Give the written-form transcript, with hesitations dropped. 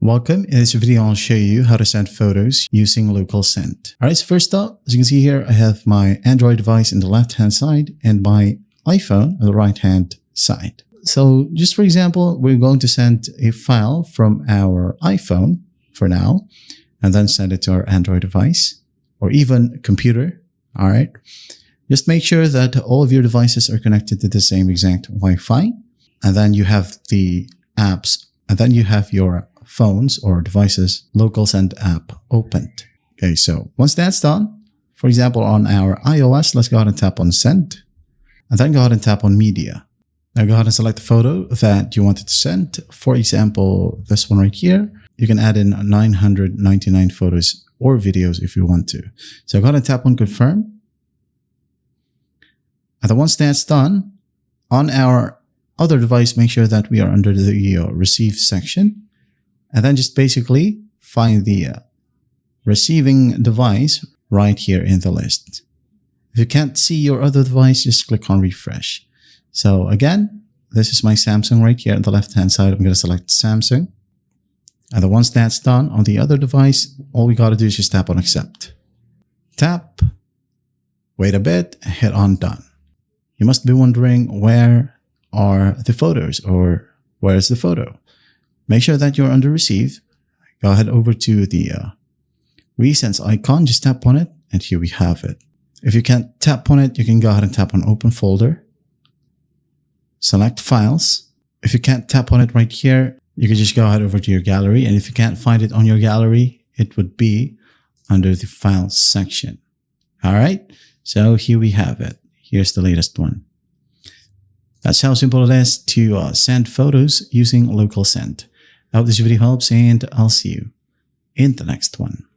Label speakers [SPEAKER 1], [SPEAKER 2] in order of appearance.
[SPEAKER 1] Welcome. In this video, I'll show you how to send photos using LocalSend. Alright, so first up, as you can see here, I have my Android device in the left-hand side and my iPhone on the right-hand side. So just for example, we're going to send a file from our iPhone for now, and then send it to our Android device or even computer. Alright, just make sure that all of your devices are connected to the same exact Wi-Fi, and then you have the apps, and then you have your phones or devices LocalSend app opened. Okay, so once that's done, for example, on our iOS, let's go ahead and tap on Send, and then go ahead and tap on Media. Now go ahead and select the photo that you wanted to send. For example, this one right here. You can add in 999 photos or videos if you want to. So go ahead and tap on Confirm. And then once that's done, on our other device, make sure that we are under the Receive section. And then just basically find the receiving device right here in the list. If you can't see your other device, just click on Refresh. So again, this is my Samsung right here on the left-hand side. I'm going to select Samsung. And then once that's done on the other device, all we got to do is just tap on Accept. Tap, wait a bit, hit on Done. You must be wondering, where are the photos, or where is the photo? Make sure that you're under Receive. Go ahead over to the Recents icon, just tap on it, and here we have it. If you can't tap on it, you can go ahead and tap on Open Folder. Select Files. If you can't tap on it right here, you can just go ahead over to your gallery, and if you can't find it on your gallery, it would be under the Files section. Alright, so here we have it. Here's the latest one. That's how simple it is to send photos using LocalSend. I hope this video helps, and I'll see you in the next one.